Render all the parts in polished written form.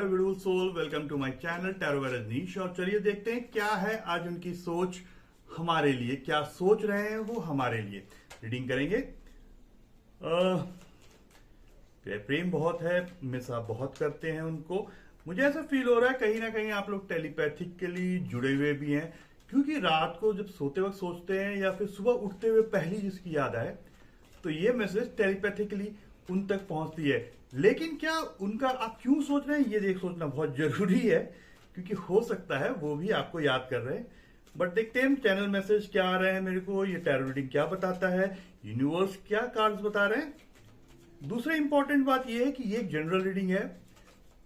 Beautiful soul, welcome to my channel tarot by Rajneesh. और चलिए देखते हैं क्या है आज उनकी सोच हमारे लिए, क्या सोच रहे हैं वो हमारे लिए। रीडिंग करेंगे। प्रेम बहुत है, मिस आप बहुत करते हैं उनको। मुझे ऐसा फील हो रहा है कहीं ना कहीं आप लोग टेलीपैथिकली जुड़े हुए भी हैं, क्योंकि रात को जब सोते वक्त सोचते हैं या फिर सुबह उठते हुए पहली जिसकी याद आए तो ये मैसेज टेलीपैथिकली उन तक पहुंचती है। लेकिन क्या उनका आप क्यों सोच रहे हैं ये देख सोचना बहुत जरूरी है, क्योंकि हो सकता है वो भी आपको याद कर रहे हैं। बट देखते हैं चैनल मैसेज क्या आ रहे हैं मेरे को, ये टैरो रीडिंग क्या बताता है, यूनिवर्स क्या कार्ड्स बता रहे हैं। दूसरा इंपॉर्टेंट बात यह है कि ये एक जनरल रीडिंग है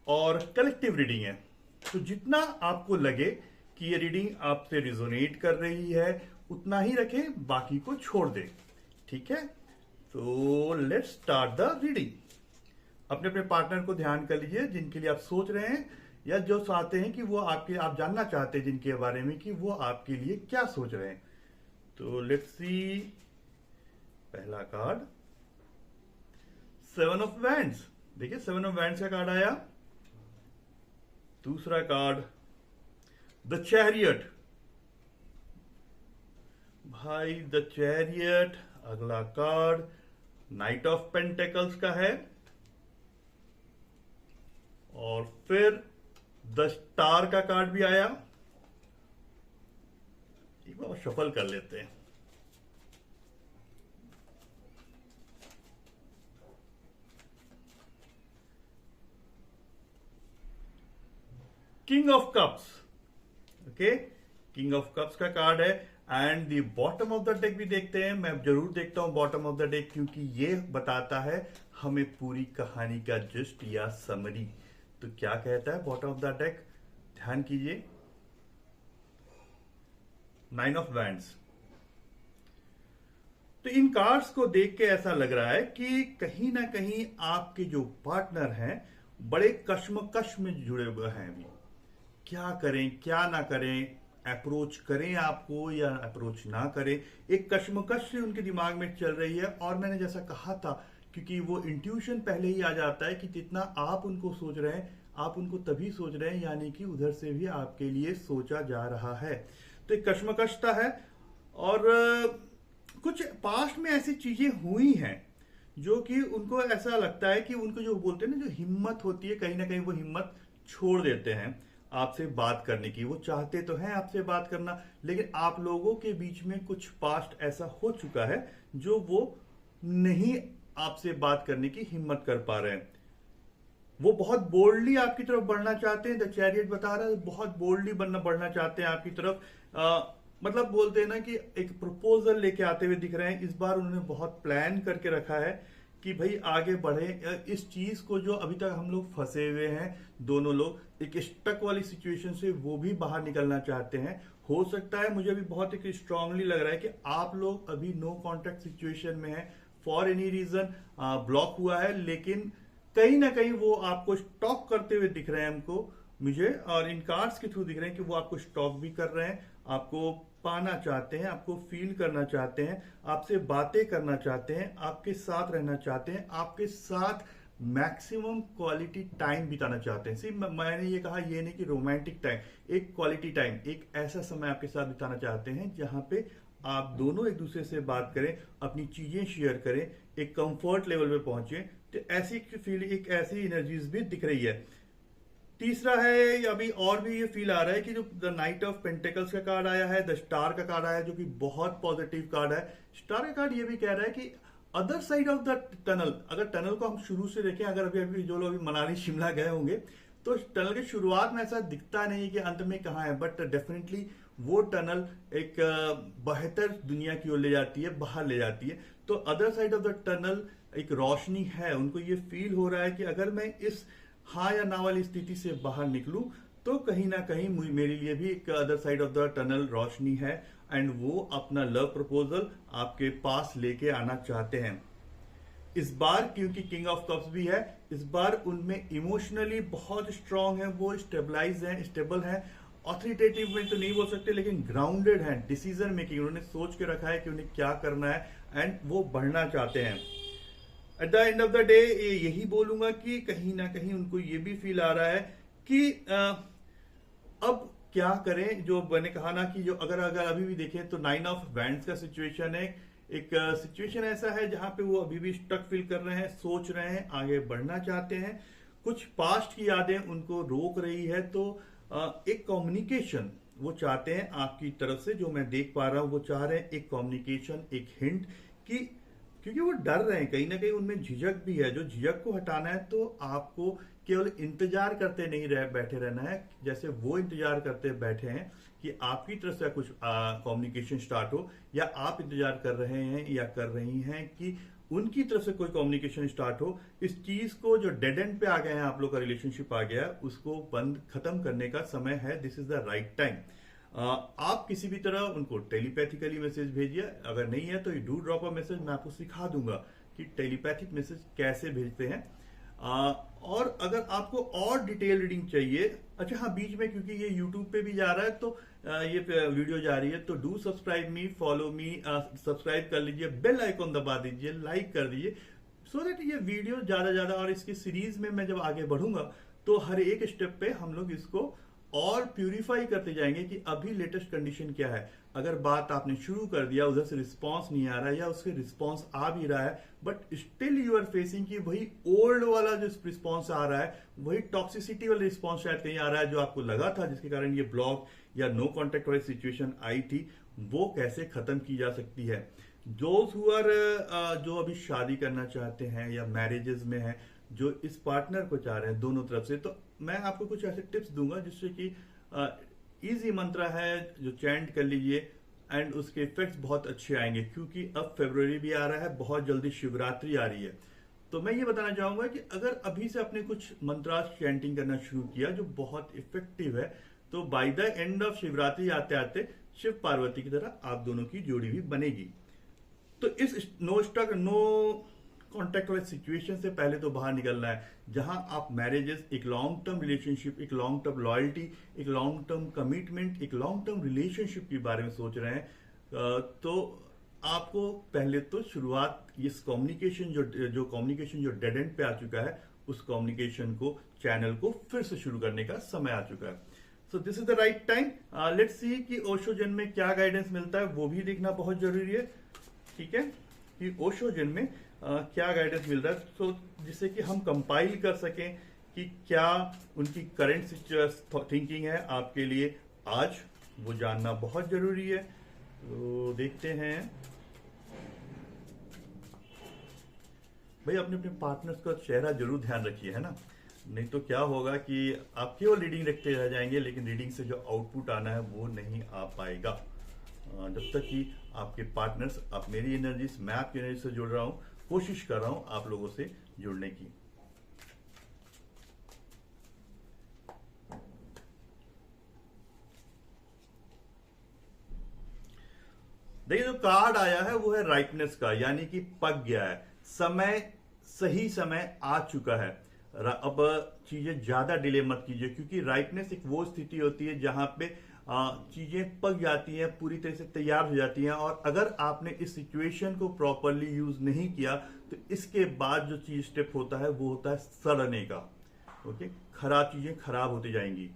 और कलेक्टिव रीडिंग है, तो जितना आपको लगे कि ये रीडिंग आपसे रिजोनेट कर रही है उतना ही रखें, बाकी को छोड़ दें। ठीक है, तो लेट्स स्टार्ट द रीडिंग। अपने अपने पार्टनर को ध्यान कर लीजिए जिनके लिए आप सोच रहे हैं, या जो चाहते हैं कि वो आप जानना चाहते हैं जिनके बारे में कि वो आपके लिए क्या सोच रहे हैं। तो लेट्स सी। पहला कार्ड 7 ऑफ वैंड्स, देखिए 7 ऑफ वैंड्स का कार्ड आया। दूसरा कार्ड द चैरियट, भाई द चैरियट। अगला कार्ड नाइट ऑफ पेंटेकल्स का है, और फिर द स्टार का कार्ड भी आया। एक बार शफल कर लेते हैं। King of cups, okay, king of cups का कार्ड है। And the bottom of the deck भी देखते हैं, मैं जरूर देखता हूं बॉटम ऑफ द डेक, क्योंकि ये बताता है हमें पूरी कहानी का जिस्ट या समरी। तो क्या कहता है बॉटम ऑफ द डेक, ध्यान कीजिए। 9 ऑफ वैंड्स। तो इन कार्ड्स को देख के ऐसा लग रहा है कि कहीं ना कहीं आपके जो पार्टनर हैं बड़े कश्मकश में जुड़े हुए हैं अभी। क्या करें क्या ना करें, अप्रोच करें आपको या अप्रोच ना करें, एक कश्मकश से उनके दिमाग में चल रही है। और मैंने जैसा कहा था, क्योंकि वो इंट्यूशन पहले ही आ जाता है कि जितना आप उनको सोच रहे हैं आप उनको तभी सोच रहे हैं, यानी कि उधर से भी आपके लिए सोचा जा रहा है। तो एक कश्मकशता है। और कुछ पास्ट में ऐसी चीजें हुई हैं जो कि उनको ऐसा लगता है कि उनको जो बोलते हैं ना, जो हिम्मत होती है, कहीं ना कहीं वो हिम्मत छोड़ देते हैं आपसे बात करने की। वो चाहते तो हैं आपसे बात करना, लेकिन आप लोगों के बीच में कुछ पास्ट ऐसा हो चुका है जो वो नहीं आपसे बात करने की हिम्मत कर पा रहे हैं। वो बहुत बोल्डली आपकी तरफ बढ़ना चाहते हैं। द चैरियट बता रहा है बहुत बोल्डली बढ़ना चाहते हैं आपकी तरफ। मतलब बोलते हैं ना कि एक प्रपोजल लेके आते हुए दिख रहे हैं। इस बार उन्होंने बहुत प्लान करके रखा है कि भाई आगे बढ़े। इस चीज को जो अभी तक हम लोग फंसे हुए हैं, दोनों लोग एक स्टक वाली सिचुएशन से वो भी बाहर निकलना चाहते हैं। हो सकता है, मुझे अभी बहुत एक स्ट्रांगली लग रहा है कि आप लोग अभी नो कॉन्टैक्ट सिचुएशन में है, फॉर एनी रीजन ब्लॉक हुआ है, लेकिन कहीं ना कहीं वो आपको स्टॉक करते हुए दिख रहे हैं हमको, मुझे, और इन कार्ड्स के थ्रू दिख रहे हैं कि वो आपको स्टॉक भी कर रहे हैं, आपको पाना चाहते हैं, आपको फील करना चाहते हैं, आपसे बातें करना चाहते हैं, आपके साथ रहना चाहते हैं, आपके साथ मैक्सिमम क्वालिटी टाइम बिताना चाहते हैं। सिर्फ मैंने ये कहा ये नहीं कि रोमांटिक टाइम, एक क्वालिटी टाइम, एक ऐसा समय आपके साथ बिताना चाहते हैं जहां पे आप दोनों एक दूसरे से बात करें, अपनी चीजें शेयर करें, एक कंफर्ट लेवल पे पहुंचे। तो ऐसी फील, एक ऐसी एनर्जीज भी दिख रही है। तीसरा है, अभी और भी ये फील आ रहा है कि जो द नाइट ऑफ पेंटेकल्स का कार्ड आया है, द स्टार का कार्ड आया है, जो कि बहुत पॉजिटिव कार्ड है। स्टार का कार्ड ये भी कह रहा है कि other side of the tunnel, अगर टनल को हम शुरू से देखें, अगर अभी जो लोग मनाली शिमला गए होंगे तो टनल की शुरुआत में ऐसा दिखता नहीं कि अंत में कहाँ है, बट डेफिनेटली वो टनल एक बेहतर दुनिया की ओर ले जाती है, बाहर ले जाती है। तो other side of the tunnel एक रोशनी है। उनको ये फील हो रहा है कि अगर मैं इस हाँ या ना वाली स्थिति से बाहर निकलूं तो कहीं ना कहीं मेरे लिए भी एक other side of the tunnel रोशनी है, एंड वो अपना लव प्रपोजल आपके पास लेके आना चाहते हैं। इस बार क्योंकि किंग ऑफ कप्स भी है, इस बार उनमें इमोशनली बहुत स्ट्रांग है, वो स्टेबलाइज हैं, स्टेबल हैं। ऑथोरिटेटिव में तो नहीं बोल सकते, लेकिन ग्राउंडेड हैं। डिसीजन मेकिंग उन्होंने सोच के रखा है कि उन्हें क्या करना है, एंड वो बढ़ना चाहते हैं। At the end of the day यही बोलूंगा कि कहीं ना कहीं उनको ये भी फील आ रहा है कि अब क्या करें। जो मैंने कहा ना कि जो अगर अगर अभी भी देखें तो 9 ऑफ वैंड्स का सिचुएशन है। एक सिचुएशन ऐसा है जहां पे वो अभी भी स्टक फील कर रहे हैं, सोच रहे हैं, आगे बढ़ना चाहते हैं, कुछ पास्ट की यादें उनको रोक रही है। तो एक कम्युनिकेशन वो चाहते हैं आपकी तरफ से, जो मैं देख पा रहा हूं। वो चाह रहे हैं एक कम्युनिकेशन, एक हिंट कि, क्योंकि वो डर रहे हैं, कहीं ना कहीं उनमें झिझक भी है। जो झिझक को हटाना है तो आपको केवल इंतजार करते नहीं बैठे रहना है, जैसे वो इंतजार करते बैठे हैं कि आपकी तरफ से कुछ कम्युनिकेशन स्टार्ट हो, या आप इंतजार कर रहे हैं या कर रही हैं कि उनकी तरफ से कोई कम्युनिकेशन स्टार्ट हो। इस चीज को जो डेड एंड पे आ गए हैं, आप लोग का रिलेशनशिप आ गया, उसको बंद खत्म करने का समय है। This is the right time. आप किसी भी तरह उनको टेलीपैथिकली मैसेज भेजिए, अगर नहीं है तो you do drop a message. मैं आपको सिखा दूंगा कि टेलीपैथिक मैसेज कैसे भेजते हैं। और अगर आपको और डिटेल रीडिंग चाहिए, अच्छा हाँ, बीच में क्योंकि ये यूट्यूब पे भी जा रहा है तो ये वीडियो जा रही है, तो do subscribe me, follow me, subscribe कर लीजिए, बेल आइकॉन दबा दीजिए, लाइक कर दीजिए, सो दैट ये वीडियो ज्यादा ज्यादा, और इसकी सीरीज में मैं जब आगे बढ़ूंगा तो हर एक स्टेप पे हम लोग इसको और प्यूरिफाई करते जाएंगे कि अभी लेटेस्ट कंडीशन क्या है। अगर बात आपने शुरू कर दिया, उधर से रिस्पांस नहीं आ रहा है, या उसके रिस्पांस आ भी रहा है but still you are facing कि वही ओल्ड वाला जो रिस्पांस आ रहा है, वही टॉक्सिसिटी वाला रिस्पांस शायद कहीं आ रहा है जो आपको लगा था, जिसके कारण ये ब्लॉक या नो कॉन्टेक्ट वाली सिचुएशन आई थी, वो कैसे खत्म की जा सकती है। जो अभी शादी करना चाहते हैं या मैरिजेस में हैं, जो इस पार्टनर को चाह रहे हैं दोनों तरफ से, तो मैं आपको कुछ ऐसे टिप्स दूंगा जिससे कि इजी मंत्र है जो चैंट कर लीजिए, एंड उसके इफेक्ट्स बहुत अच्छे आएंगे। क्योंकि अब फरवरी भी आ रहा है, बहुत जल्दी शिवरात्रि आ रही है, तो मैं ये बताना चाहूंगा कि अगर अभी से आपने कुछ मंत्रास चैंटिंग करना शुरू किया जो बहुत इफेक्टिव है, तो by the end of Shivratri आते आते शिव पार्वती की तरह आप दोनों की जोड़ी भी बनेगी। तो इस नो स्टक नो कॉन्टेक्ट वाले सिचुएशन से पहले तो बाहर निकलना है, जहां आप मैरिजेस, एक लॉन्ग टर्म रिलेशनशिप, एक लॉन्ग टर्म लॉयल्टी, एक लॉन्ग टर्म कमिटमेंट, एक लॉन्ग टर्म रिलेशनशिप के बारे में सोच रहे हैं। तो आपको पहले तो शुरुआत इस कम्युनिकेशन जो कम्युनिकेशन जो डेड एंड पे आ चुका है, उस कम्युनिकेशन को, चैनल को फिर से शुरू करने का समय आ चुका है। So this is the right time. Let's see कि ओशो जन में क्या गाइडेंस मिलता है, वो भी देखना बहुत जरूरी है। ठीक है, कि ओशो जन में क्या गाइडेंस मिल रहा है, तो जिससे कि हम कंपाइल कर सकें कि क्या उनकी करंट थिंकिंग है आपके लिए आज, वो जानना बहुत जरूरी है। तो देखते हैं भाई, अपने अपने पार्टनर्स का चेहरा जरूर ध्यान रखिए, है ना, नहीं तो क्या होगा कि आप केवल रीडिंग रखते रह जाएंगे, लेकिन रीडिंग से जो आउटपुट आना है वो नहीं आ पाएगा। जब तक कि आपके पार्टनर्स, आप मेरी एनर्जी, मैं आपकी एनर्जी से जुड़ रहा हूं, कोशिश कर रहा हूं आप लोगों से जुड़ने की। देखिए, जो कार्ड आया है वो है राइटनेस का, यानी कि पक गया है समय, सही समय आ चुका है। अब चीजें ज्यादा डिले मत कीजिए, क्योंकि राइटनेस एक वो स्थिति होती है जहां पे चीजें पक जाती हैं, पूरी तरह से तैयार हो जाती हैं, और अगर आपने इस सिचुएशन को प्रॉपरली यूज नहीं किया तो इसके बाद जो चीज स्टेप होता है वो होता है सड़ने का। ओके, खराब चीजें खराब होती जाएंगी।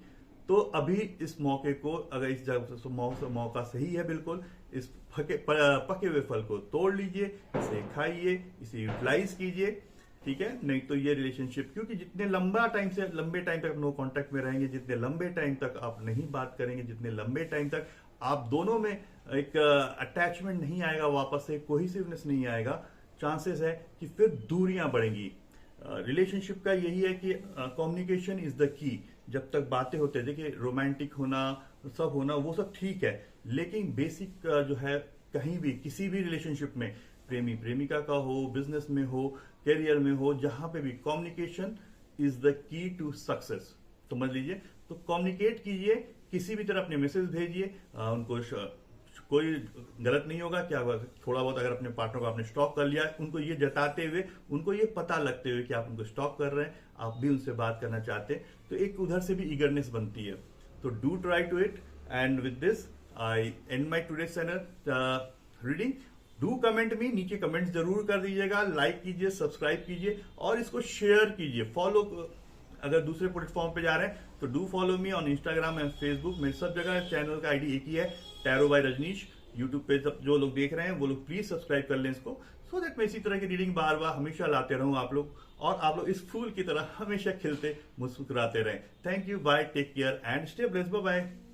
तो अभी इस मौके को, अगर इस जगह मौका सही है बिल्कुल, इस पके हुए फल को तोड़ लीजिए, इसे खाइए, इसे यूटिलाइज कीजिए। ठीक है, नहीं तो ये रिलेशनशिप, क्योंकि जितने लंबे टाइम तक नो कांटेक्ट में रहेंगे, जितने लंबे टाइम तक आप नहीं बात करेंगे, जितने लंबे टाइम तक आप दोनों में एक अटैचमेंट नहीं आएगा, वापस से कोहेसिवनेस नहीं आएगा, चांसेस है कि फिर दूरियां बढ़ेंगी। रिलेशनशिप का यही है कि कम्युनिकेशन इज द की। जब तक बातें होते हैं, देखिए रोमांटिक होना, सब होना, वो सब ठीक है, लेकिन बेसिक जो है, कहीं भी किसी भी रिलेशनशिप में, प्रेमी प्रेमिका का हो, बिजनेस में हो, करियर में हो, जहां पे भी communication is the key to success. समझ लीजिए, तो कम्युनिकेट कीजिए, किसी भी तरह अपने मैसेज भेजिए, उनको कोई गलत नहीं होगा। क्या होगा, थोड़ा बहुत अगर अपने पार्टनर को आपने स्टॉक कर लिया, उनको ये जताते हुए, उनको ये पता लगते हुए कि आप उनको स्टॉक कर रहे हैं, आप भी उनसे बात करना चाहते हैं, तो एक उधर से भी ईगरनेस बनती है। तो do try to it, and with this I and my today channel reading. Do comment me, नीचे कमेंट जरूर कर दीजिएगा, लाइक कीजिए, सब्सक्राइब कीजिए, और इसको शेयर कीजिए, फॉलो अगर दूसरे प्लेटफॉर्म पे जा रहे हैं तो do follow me on Instagram and Facebook. मेरे सब जगह चैनल का आईडी एक ही है, टैरो बाय रजनीश। यूट्यूब पे जो लोग देख रहे हैं वो लोग प्लीज सब्सक्राइब कर लें इसको, सो दैट मैं इसी तरह की रीडिंग बार बार हमेशा लाते रहूं आप लोग, और आप लोग इस फूल की तरह हमेशा खिलते मुस्कुराते रहें। Thank you, bye, take care and stay blessed, bye bye.